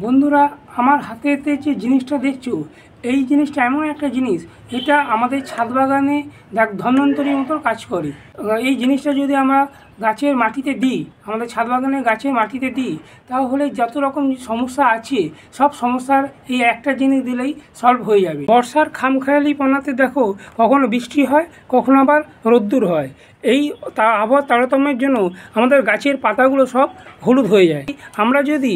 বন্ধুরা, আমার হাতেতে যে জিনিসটা দেখছো, এই জিনিসটা এমন একটা জিনিস, এটা আমাদের ছাদ বাগানে ধন্বন্তরীর মতো কাজ করে। এই জিনিসটা যদি আমরা গাছের মাটিতে দিই, আমাদের ছাদ বাগানে গাছের মাটিতে দিই, তাহলে যত রকম সমস্যা আছে সব সমস্যার এই একটা জিনিস দিলেই সলভ হয়ে যাবে। বর্ষার খামখেয়ালিপনাতে দেখো, কখনো বৃষ্টি হয়, কখনো আবার রোদ্দুর হয়। এই আবহাওয়ার তারতম্যের জন্য আমাদের গাছের পাতাগুলো সব হলুদ হয়ে যায়। আমরা যদি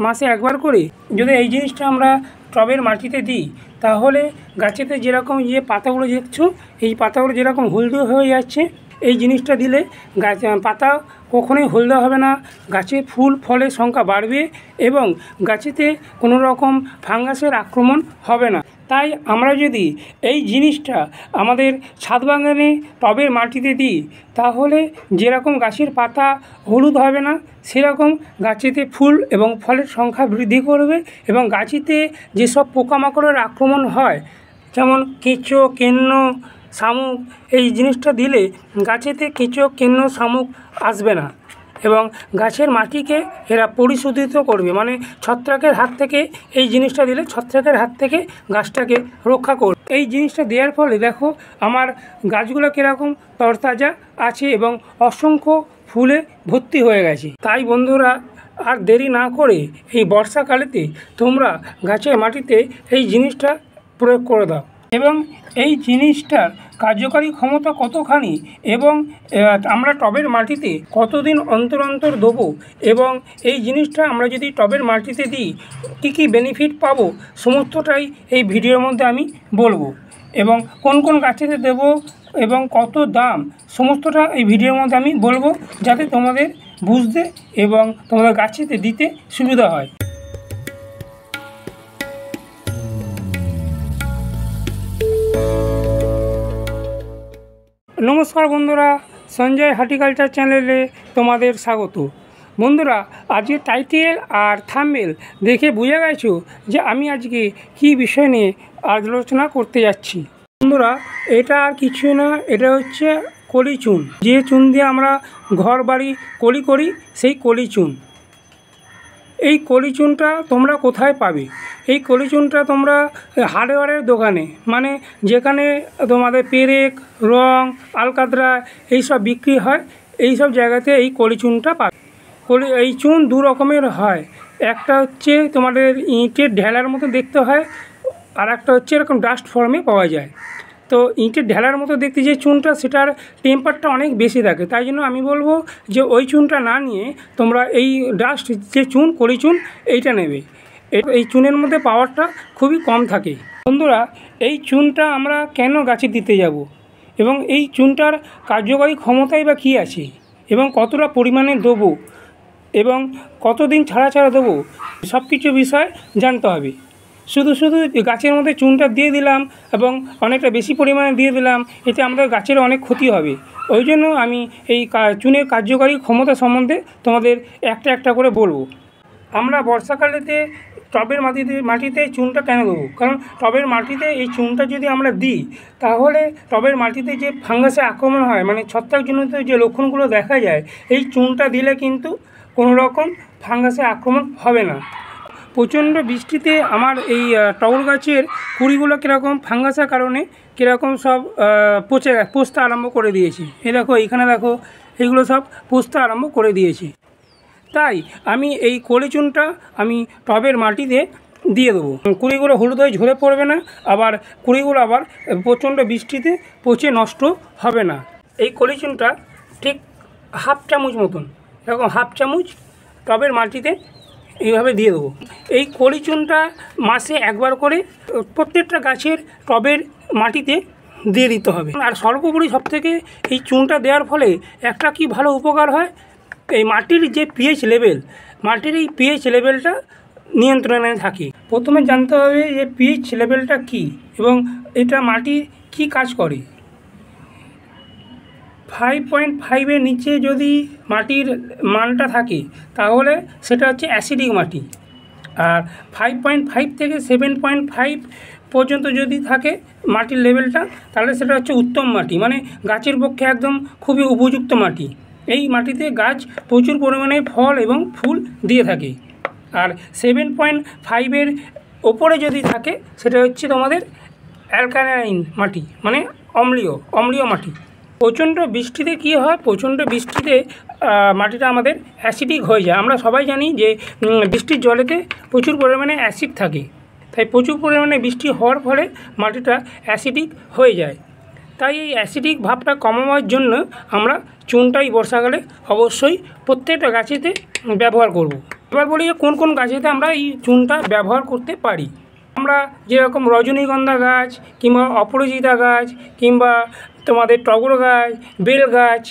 মাসে একবার করে যদি এই জিনিসটা আমরা টবের মাটিতে দিই, তাহলে গাছেতে যেরকম যে পাতাগুলো দেখছো, এই পাতাগুলো যেরকম হলদে হয়ে যাচ্ছে, এই জিনিসটা দিলে গাছ পাতা কখনোই হলদে হবে না, গাছে ফুল ফলের সংখ্যা বাড়বে এবং গাছেতে কোনো রকম ফাঙ্গাসের আক্রমণ হবে না। তাই আমরা যদি এই জিনিসটা আমাদের ছাদ বাগানে টবের মাটিতে দিই, তাহলে যেরকম গাছের পাতা হলুদ হবে না, সেরকম গাছেতে ফুল এবং ফলের সংখ্যা বৃদ্ধি করবে এবং গাছেতে যেসব পোকামাকড়ের আক্রমণ হয়, যেমন কেঁচো, কেন্ন, শামুক, এই জিনিসটা দিলে গাছেতে কেঁচো, কেন্ন, শামুক আসবে না এবং গাছের মাটিকে এরা পরিশোধিত করবে। মানে ছত্রাকের হাত থেকে এই জিনিসটা দিলে ছত্রাকের হাত থেকে গাছটাকে রক্ষা করবে। এই জিনিসটা দেওয়ার ফলে দেখো আমার গাছগুলো কীরকম তরতাজা আছে এবং অসংখ্য ফুলে ভর্তি হয়ে গেছে। তাই বন্ধুরা, আর দেরি না করে এই বর্ষাকালেতে তোমরা গাছের মাটিতে এই জিনিসটা প্রয়োগ করে দাও। এবং এই জিনিসটার কার্যকারী ক্ষমতা কতখানি এবং আমরা টবের মাটিতে কতদিন অন্তর অন্তর দেবো এবং এই জিনিসটা আমরা যদি টবের মাটিতে দিই কী কী বেনিফিট পাবো, সমস্তটাই এই ভিডিওর মধ্যে আমি বলবো। এবং কোন কোন গাছেতে দেবো এবং কত দাম, সমস্তটা এই ভিডিওর মধ্যে আমি বলবো, যাতে তোমাদের বুঝতে এবং তোমাদের গাছেতে দিতে সুবিধা হয়। নমস্কার বন্ধুরা, সঞ্জয় হর্টিকালচার চ্যানেলে তোমাদের স্বাগত। বন্ধুরা, আজকে টাইটেল আর থাম্বনেল দেখে বুঝে গেছো যে আমি আজকে কী বিষয় নিয়ে আলোচনা করতে যাচ্ছি। বন্ধুরা, এটা আর কিছু না, এটা হচ্ছে কলি চুন। যে চুন দিয়ে আমরা ঘর বাড়ি কলি করি, সেই কলি চুন। এই কলি চুনটা তোমরা কোথায় পাবে? এই কলি চুনটা তোমরা হার্ডওয়্যারের দোকানে, মানে যেখানে তোমাদের পেরেক, রং, আলকাতরা এইসব বিক্রি হয়, এই সব জায়গাতে এই কলি চুনটা পাবে। এই চুন দু রকমের হয়, একটা হচ্ছে তোমাদের ইটের ঢেলার মতো দেখতে হয়, আর একটা হচ্ছে এরকম ডাস্ট ফর্মে পাওয়া যায়। তো ইটের ঢেলার মতো দেখতে যে চুনটা, সেটার টেম্পারটা অনেক বেশি থাকে। তাই জন্য আমি বলবো যে ওই চুনটা না নিয়ে তোমরা এই ডাস্ট যে চুন, কলি চুন, এইটা নেবে। এই চুনের মধ্যে পাওয়ারটা খুবই কম থাকে। বন্ধুরা, এই চুনটা আমরা কেন গাছে দিতে যাব এবং এই চুনটার কার্যকারী ক্ষমতাই বা কী আছে এবং কতটা পরিমাণে দেবো এবং কতদিন ছাড়া ছাড়া দেবো, সব কিছু বিষয় জানতে হবে। শুধু গাছের মধ্যে চুনটা দিয়ে দিলাম এবং অনেকটা বেশি পরিমাণে দিয়ে দিলাম, এতে আমাদের গাছের অনেক ক্ষতি হবে। ওই জন্য আমি এই চুনের কার্যকারী ক্ষমতা সম্বন্ধে তোমাদের একটা একটা করে বলবো। আমরা বর্ষাকালেতে টবের মাটিতে চুনটা কেন দেবো? কারণ টবের মাটিতে এই চুনটা যদি আমরা দিই, তাহলে টবের মাটিতে যে ফাঙ্গাসে আক্রমণ হয়, মানে ছত্রাকজনিত যে লক্ষণগুলো দেখা যায়, এই চুনটা দিলে কিন্তু কোনো রকম ফাঙ্গাসে আক্রমণ হবে না। প্রচণ্ড বৃষ্টিতে আমার এই টগর গাছের কুড়িগুলো কীরকম ফাঙ্গাসের কারণে কীরকম সব পচতে আরম্ভ করে দিয়েছে। দেখো, এইখানে দেখো, এইগুলো সব পচতে আরম্ভ করে দিয়েছে। তাই আমি এই কলি চুনটা আমি টবের মাটিতে দিয়ে দেবো। কুড়িগুলো হলুদ হয়ে ঝরে পড়বে না, আবার কুড়িগুলো আবার প্রচণ্ড বৃষ্টিতে পচে নষ্ট হবে না। এই কলি চুনটা ঠিক হাফ চামচ মতন, এরকম হাফ চামচ টবের মাটিতে এইভাবে দিয়ে দেবো। এই কলি চুনটা মাসে একবার করে প্রত্যেকটা গাছের টবের মাটিতে দিয়ে দিতে হবে। আর সর্বোপরি সবথেকে এই চুনটা দেওয়ার ফলে একটা কি ভালো উপকার হয়, এই মাটির যে পিএইচ লেভেল, মাটির এই পিএইচ লেভেলটা নিয়ন্ত্রণে থাকে। প্রথমে জানতে হবে যে পিএইচ লেভেলটা কী এবং এটা মাটির কী কাজ করে। 5.5-এর নিচে যদি মাটির মানটা থাকে, তাহলে সেটা হচ্ছে অ্যাসিডিক মাটি। আর 5.5 থেকে 7.5 পর্যন্ত যদি থাকে মাটির লেভেলটা, তাহলে সেটা হচ্ছে উত্তম মাটি, মানে গাছের পক্ষে একদম খুবই উপযুক্ত মাটি। এই মাটিতে গাছ প্রচুর পরিমাণে ফল এবং ফুল দিয়ে থাকে। আর 7.5-এর ওপরে যদি থাকে সেটা হচ্ছে তোমাদের অ্যালকালাইন মাটি, মানে অম্লীয় মাটি। প্রচণ্ড বৃষ্টিতে কী হয়, প্রচণ্ড বৃষ্টিতে মাটিটা আমাদের অ্যাসিডিক হয়ে যায়। আমরা সবাই জানি যে বৃষ্টির জলেতে প্রচুর পরিমাণে অ্যাসিড থাকে, তাই প্রচুর পরিমাণে বৃষ্টি হওয়ার ফলে মাটিটা অ্যাসিডিক হয়ে যায়। তাই এই অ্যাসিডিক ভাবটা কমানোর জন্য আমরা চুনটা এই বর্ষাকালে অবশ্যই প্রত্যেকটা গাছেতে ব্যবহার করব। এবার বলি যে কোন কোন গাছেতে আমরা এই চুনটা ব্যবহার করতে পারি। আমরা যেরকম রজনীগন্ধা গাছ কিংবা অপরাজিতা গাছ কিংবা তোমাদের টগর গাছ, বেল গাছ,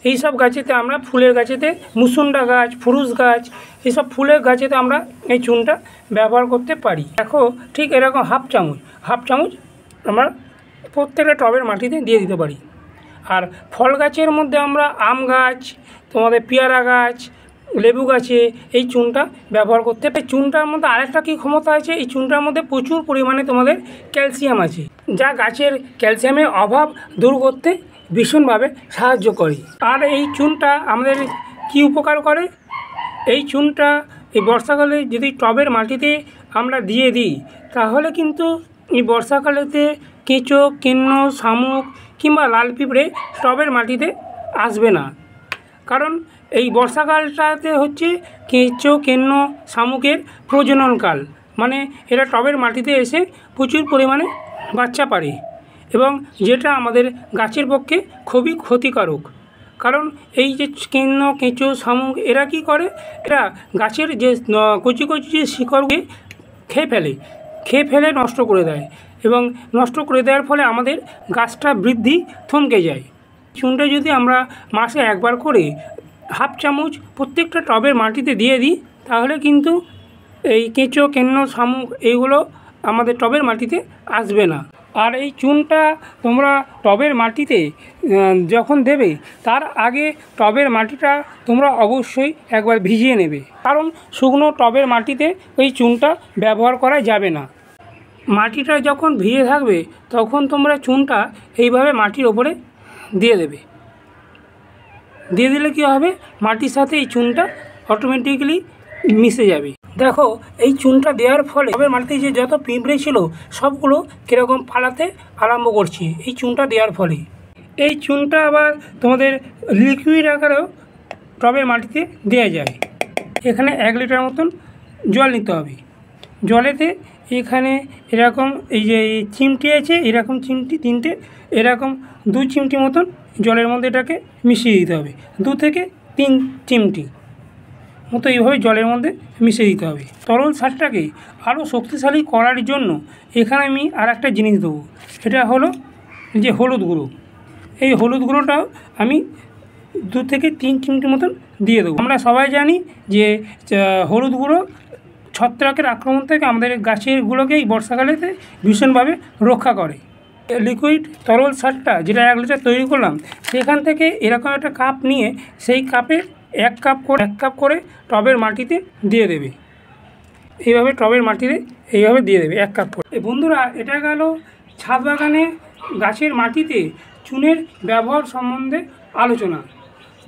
এইসব গাছেতে আমরা ফুলের গাছেতে মুসুন্ডা গাছ, ফুরুস গাছ, এইসব ফুলের গাছেতে আমরা এই চুনটা ব্যবহার করতে পারি। দেখো ঠিক এরকম হাফ চামচ আমরা প্রত্যেকটা টবের মাটিতে দিয়ে দিতে পারি। আর ফল গাছের মধ্যে আমরা আম গাছ, তোমাদের পেয়ারা গাছ, লেবু গাছে এই চুনটা ব্যবহার করতে পারি। চুনটার মধ্যে আরেকটা কী ক্ষমতা আছে, এই চুনটার মধ্যে প্রচুর পরিমাণে তোমাদের ক্যালসিয়াম আছে, যা গাছের ক্যালসিয়ামের অভাব দূর করতে ভীষণভাবে সাহায্য করে। আর এই চুনটা আমাদের কী উপকার করে, এই চুনটা এই বর্ষাকালে যদি টবের মাটিতে আমরা দিয়ে দিই তাহলে কিন্তু এই বর্ষাকালেতে কেঁচো, কেন্ন, শামুক কিংবা লাল পিঁপড়ে টবের মাটিতে আসবে না। কারণ এই বর্ষাকালটাতে হচ্ছে কেঁচো, কেন্ন, শামুকের প্রজননকাল, মানে এরা টবের মাটিতে এসে প্রচুর পরিমাণে বাচ্চা পারে এবং যেটা আমাদের গাছের পক্ষে খুবই ক্ষতিকারক। কারণ এই যে কেন্ন, কেঁচো, শামুক এরা কী করে, এরা গাছের যে কচি যে শিকড়কে খেয়ে ফেলে নষ্ট করে দেয় এবং নষ্ট করে দেওয়ার ফলে আমাদের গাছটা বৃদ্ধি থমকে যায়। চুনটা যদি আমরা মাসে একবার করে হাফ চামচ প্রত্যেকটা টবের মাটিতে দিয়ে দিই তাহলে কিন্তু এই কেঁচো, কেন্ন, শামুক এইগুলো আমাদের টবের মাটিতে আসবে না। আর এই চুনটা তোমরা টবের মাটিতে যখন দেবে তার আগে টবের মাটিটা তোমরা অবশ্যই একবার ভিজিয়ে নেবে, কারণ শুকনো টবের মাটিতে ওই চুনটা ব্যবহার করা যাবে না। মাটিটা যখন ভিজে থাকবে তখন তোমরা চুনটা এইভাবে মাটির ওপরে দিয়ে দেবে। দিয়ে দিলে কী হবে, মাটির সাথে এই চুনটা অটোমেটিক্যালি মিশে যাবে। দেখো এই চুনটা দেওয়ার ফলে টবের মাটিতে যে যত পিঁপড়ে ছিল সবগুলো কীরকম পালাতে আরম্ভ করছে এই চুনটা দেওয়ার ফলে। এই চুনটা আবার তোমাদের লিকুইড আকারেও টবের মাটিতে দেওয়া যায়। এখানে 1 লিটার মতন জল নিতে হবে। জলেতে এখানে এরকম এই যে চিমটি আছে, এরকম চিমটি 3টে, এরকম 2 চিমটি মতন জলের মধ্যে এটাকে মিশিয়ে দিতে হবে। 2 থেকে 3 চিমটি মতো এইভাবে জলের মধ্যে মিশিয়ে দিতে হবে। তরল সারটাকে আরও শক্তিশালী করার জন্য এখানে আমি আর একটা জিনিস দেবো, এটা হলো যে হলুদ গুঁড়ো। এই হলুদ গুঁড়োটাও আমি 2 থেকে 3 চিমটি মতন দিয়ে দেবো। আমরা সবাই জানি যে হলুদ গুঁড়ো ছত্রাকের আক্রমণ থেকে আমাদের গাছেরগুলোকে এই বর্ষাকালেতে ভীষণভাবে রক্ষা করে। লিকুইড তরল সারটা যেটা 1 লিটার তৈরি করলাম সেখান থেকে এরকম একটা কাপ নিয়ে সেই কাপে 1 কাপ করে টবের মাটিতে দিয়ে দেবে। এইভাবে টবের মাটিতে এইভাবে দিয়ে দেবে 1 কাপ করে। বন্ধুরা, এটা গেল ছাদ বাগানে গাছের মাটিতে চুনের ব্যবহার সম্বন্ধে আলোচনা।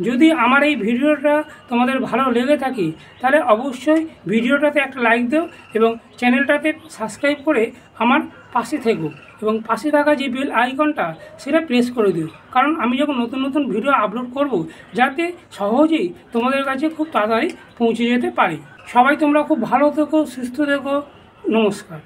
যদি আমার এই ভিডিওটা তোমাদের ভালো লেগে থাকে তাহলে অবশ্যই ভিডিওটাতে একটা লাইক দাও এবং চ্যানেলটাতে সাবস্ক্রাইব করে আমার পাশে থেকো এবং পাশে থাকা যে বেল আইকনটা সেটা প্রেস করে দিও, কারণ আমি যখন নতুন ভিডিও আপলোড করব যাতে সহজেই তোমাদের কাছে খুব তাড়াতাড়ি পৌঁছে যেতে পারি। সবাই তোমরা খুব ভালো থেকো, সুস্থ থেকো। নমস্কার।